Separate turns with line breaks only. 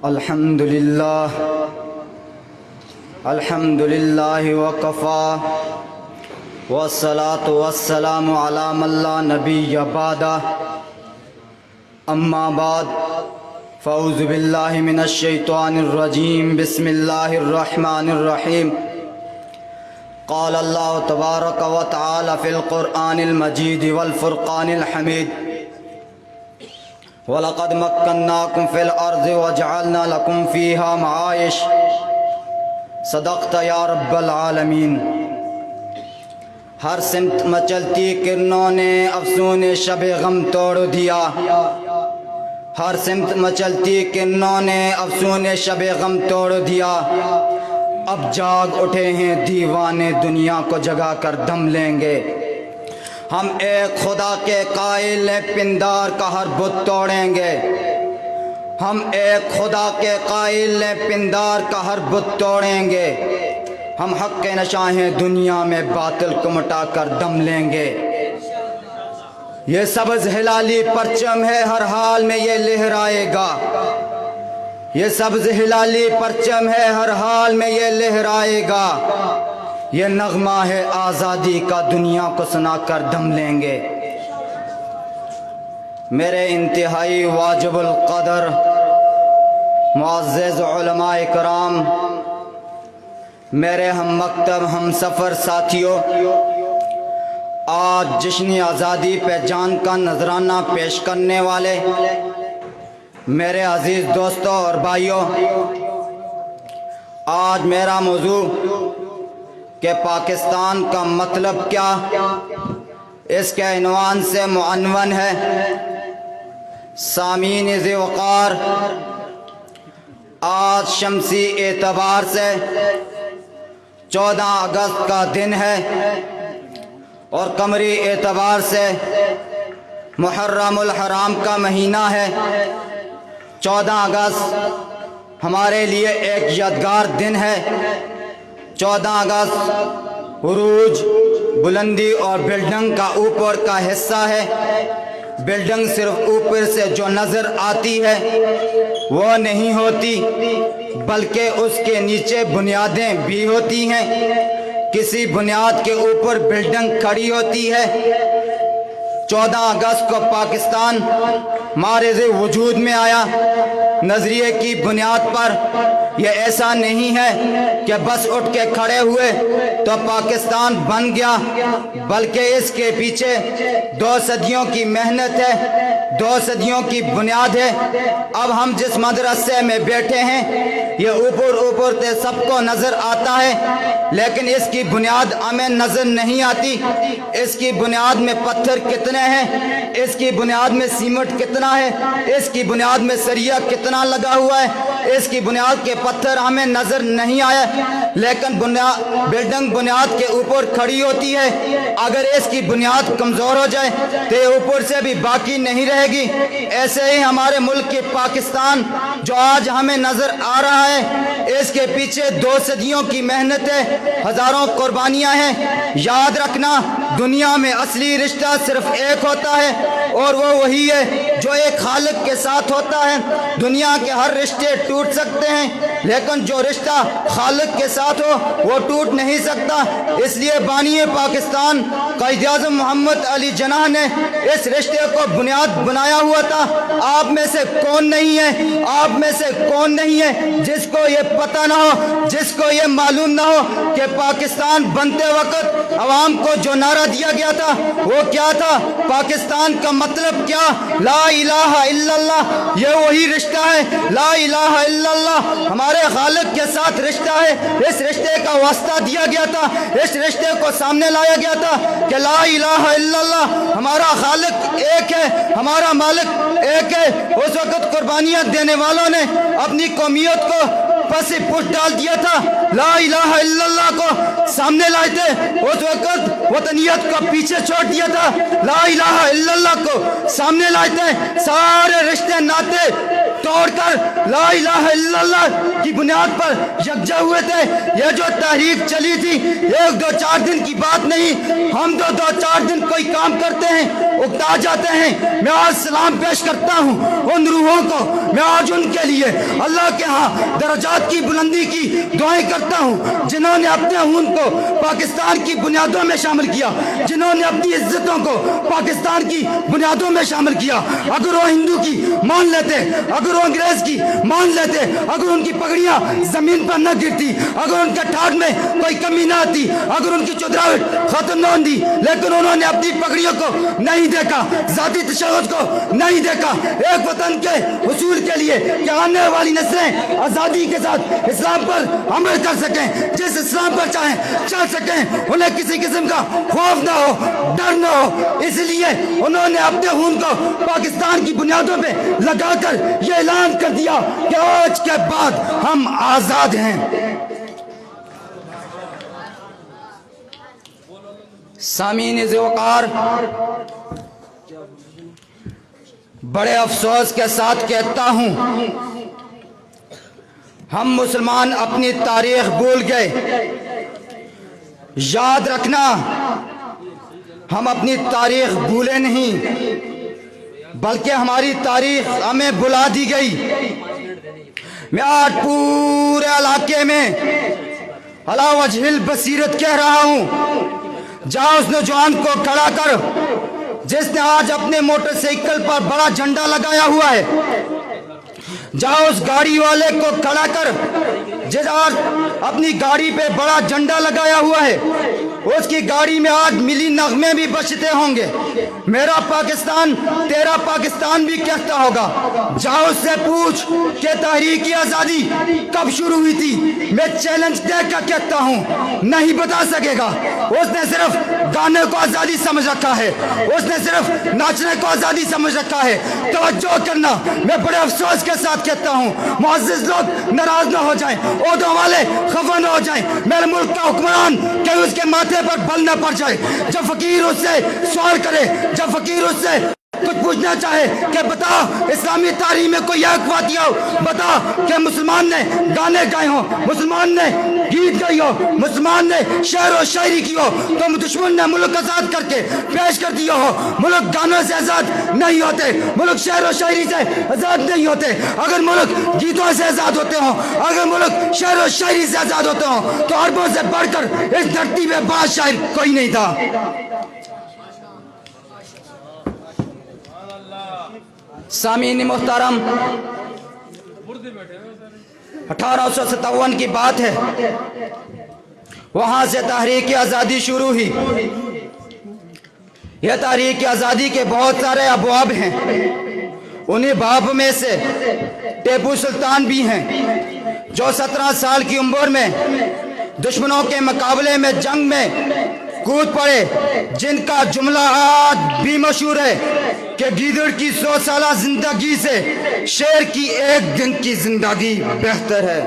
الحمد للہ وکفا والصلاة والسلام علی من لا نبی بعدہ اما بعد فاعوذ باللہ من الشیطان الرجیم بسم اللہ الرحمن الرحیم قال اللہ تبارک و تعالی فی القرآن المجید والفرقان الحمید وَلَقَدْ مَكَّنَّاكُمْ فِي الْأَرْضِ وَجَعَلْنَا لَكُمْ فِيهَا مَعَائِشَ صدقت یا رب العالمین۔ ہر سمت مچلتی کرنوں نے افسون شب غم توڑ دیا، ہر سمت مچلتی کرنوں نے افسون شب غم توڑ دیا، اب جاگ اٹھے ہیں دیوانے دنیا کو جگا کر دم لیں گے۔ ہم ایک خدا کے قائل پندار کا ہر بت توڑیں گے، ہم ایک خدا کے قائل پندار کا ہر بت توڑیں گے، ہم حق کے نشاں ہیں دنیا میں باطل کو مٹا کر دم لیں گے۔ یہ سبز ہلالی پرچم ہے ہر حال میں یہ لہرائے گا، یہ سبز ہلالی پرچم ہے ہر حال میں یہ لہرائے گا، یہ نغمہ ہے آزادی کا دنیا کو سنا کر دم لیں گے۔ میرے انتہائی واجب القدر معزز علماء کرام، میرے ہم مکتب ہم سفر ساتھیوں، آج جشن آزادی پہ جان کا نذرانہ پیش کرنے والے میرے عزیز دوستوں اور بھائیوں، آج میرا موضوع کہ پاکستان کا مطلب کیا اس کے عنوان سے معنون ہے۔ سامعین ذی وقار، آج شمسی اعتبار سے 14 اگست کا دن ہے اور قمری اعتبار سے محرم الحرام کا مہینہ ہے۔ 14 اگست ہمارے لیے ایک یادگار دن ہے۔ 14 اگست عروج، بلندی اور بلڈنگ کا اوپر کا حصہ ہے۔ بلڈنگ صرف اوپر سے جو نظر آتی ہے وہ نہیں ہوتی، بلکہ اس کے نیچے بنیادیں بھی ہوتی ہیں۔ کسی بنیاد کے اوپر بلڈنگ کھڑی ہوتی ہے۔ 14 اگست کو پاکستان معرض وجود میں آیا نظریے کی بنیاد پر۔ یہ ایسا نہیں ہے کہ بس اٹھ کے کھڑے ہوئے تو پاکستان بن گیا، بلکہ اس کے پیچھے 2 صدیوں کی محنت ہے، 2 صدیوں کی بنیاد ہے۔ اب ہم جس مدرسے میں بیٹھے ہیں یہ اوپر سے سب کو نظر آتا ہے، لیکن اس کی بنیاد ہمیں نظر نہیں آتی۔ اس کی بنیاد میں پتھر کتنے ہیں، اس کی بنیاد میں سیمنٹ کتنا ہے، اس کی بنیاد میں سریا کتنا لگا ہوا ہے، اس کی بنیاد کے پتھر ہمیں نظر نہیں آئے، لیکن بلڈنگ بنیاد کے اوپر کھڑی ہوتی ہے۔ اگر اس کی بنیاد کمزور ہو جائے تو یہ اوپر سے بھی باقی نہیں رہے گی۔ ایسے ہی ہمارے ملک کے پاکستان جو آج ہمیں نظر آ رہا ہے، اس کے پیچھے 2 صدیوں کی محنت ہے، ہزاروں قربانیاں ہیں۔ یاد رکھنا، دنیا میں اصلی رشتہ صرف ایک ہوتا ہے اور وہ وہی ہے جو ایک خالق کے ساتھ ہوتا ہے۔ دنیا کے ہر رشتے ٹوٹ سکتے ہیں، لیکن جو رشتہ خالق کے ساتھ ہو وہ ٹوٹ نہیں سکتا۔ اس لیے بانی پاکستان قائد اعظم محمد علی جناح نے اس رشتے کو بنیاد بنایا ہوا تھا۔ آپ میں سے کون نہیں ہے، آپ میں سے کون نہیں ہے جس کو یہ پتہ نہ ہو، جس کو یہ معلوم نہ ہو کہ پاکستان بنتے وقت عوام کو جو نعرہ دیا گیا تھا وہ کیا تھا؟ پاکستان کا مطلب کیا؟ لا الہ الا اللہ۔ یہ وہی رشتہ ہے، لا الہ الا اللہ ہمارے خالق کے ساتھ رشتہ ہے۔ اس رشتے کا واسطہ دیا گیا تھا، اس رشتے کو سامنے لایا گیا تھا کہ لا الہ الا اللہ ہمارا خالق ایک ہے، ہمارا مالک ایک ہے۔ اس وقت قربانیاں دینے والوں نے اپنی قومیت کو پس پش ڈال دیا تھا، لا الہ الا اللہ کو سامنے لائے تھے۔ اس وقت وطنیت کو پیچھے چھوڑ دیا تھا، لا الہ الا اللہ کو سامنے لائے تھے۔ سارے رشتے ناطے توڑ کر لا الہ الا اللہ کی بنیاد پر یکجا ہوئے تھے۔ یہ جو تحریک چلی تھی 1-2-4 دن کی بات نہیں، ہم 2-4 دن کوئی کام کرتے ہیں اکتا جاتے ہیں۔ میں آج سلام پیش کرتا ہوں ان روحوں کو
میں آج ان کے لیے اللہ کے ہاں درجات کی بلندی کی دعائیں کرتا ہوں جنہوں نے اپنے خون کو پاکستان کی بنیادوں میں شامل کیا، جنہوں نے اپنی عزتوں کو پاکستان کی بنیادوں میں شامل کیا۔ اگر وہ ہندو کی مان لیتے، اگر وہ انگریز کی مان لیتے، اگر ان کی پگڑیاں زمین پر نہ گرتی، اگر ان کے ٹھاٹ میں کوئی کمی نہ آتی، اگر ان کی چودراہٹ ختم نہ ہوتی، لیکن انہوں نے اپنی پگڑیوں کو نہیں دیکھا، ذاتی تشہد کو نہیں دیکھا، ایک وطن کے حصول کے لیے کہ آنے والی نسلیں آزادی کے ساتھ اسلام پر عمل کر سکیں، جس اسلام پر چاہیں چل سکیں، انہیں کسی قسم کا خوف نہ ہو، ڈر نہ ہو۔ اس لیے انہوں نے اپنے خون کو پاکستان کی بنیادوں پہ لگا کر یہ اعلان کر دیا کہ آج کے بعد ہم آزاد ہیں۔
سامعین ذوقار، بڑے افسوس کے ساتھ کہتا ہوں ہم مسلمان اپنی تاریخ بھول گئے۔ یاد رکھنا، ہم اپنی تاریخ بھولے نہیں بلکہ ہماری تاریخ ہمیں بھلا دی گئی۔ میں آج پورے علاقے میں علی وجہ البصیرت کہہ رہا ہوں، جہاں اس نوجوان کو کھڑا کر جس نے آج اپنے موٹر سائیکل پر بڑا جھنڈا لگایا ہوا ہے، جہاں اس گاڑی والے کو کھڑا کر جس آج اپنی گاڑی پہ بڑا جھنڈا لگایا ہوا ہے، اس کی گاڑی میں آج ملی نغمے بھی بجتے ہوں گے، میرا پاکستان تیرا پاکستان بھی کہتا ہوگا۔ جاؤ اس سے پوچھ کہ تحریک آزادی کب شروع ہوئی تھی، میں چیلنج دے کر کہتا ہوں نہیں بتا سکے گا۔ اس نے صرف گانے کو آزادی سمجھ رکھا ہے، اس نے صرف ناچنے کو آزادی سمجھ رکھا ہے۔ توجہ کرنا، میں بڑے افسوس کے ساتھ کہتا ہوں، معزز لوگ ناراض نہ ہو جائیں، عہدوں والے خفا نہ ہو جائیں، میرے ملک کا حکمران کہ اس کے ماتھے پر بل نہ پڑ جائے۔ جب فقیر اس سے سوال کرے، جب فقیر اس سے کچھ پوچھنا چاہے کہ بتا اسلامی تاریخ میں کوئی ایک واقعہ ہو، بتا کہ مسلمان نے گانے گائے ہوں، مسلمان نے گیت گائی ہو، مسلمان نے شعر و شاعری کی ہو، تو دشمن نے ملک آزاد کر کے پیش کر دیا ہو۔ ملک گانوں سے آزاد نہیں ہوتے، ملک شعر و شاعری سے آزاد نہیں ہوتے۔ اگر ملک گیتوں سے آزاد ہوتے ہوں، اگر ملک شعر و شاعری سے آزاد ہوتے ہوں، تو عربوں سے بڑھ کر اس دھرتی پہ بڑا شاعر کوئی نہیں تھا۔ سامعین محترم، 1857 کی بات ہے، وہاں سے تحریک آزادی شروع ہوئی۔ یہ تحریک آزادی کے بہت سارے ابواب ہیں، انہی باب میں سے ٹیپو سلطان بھی ہیں، جو 17 سال کی عمر میں دشمنوں کے مقابلے میں جنگ میں کود پڑے، جن کا جملہ آج بھی مشہور ہے کہ گیدڑ کی 100 سالہ زندگی سے شیر کی ایک دن کی زندگی بہتر ہے۔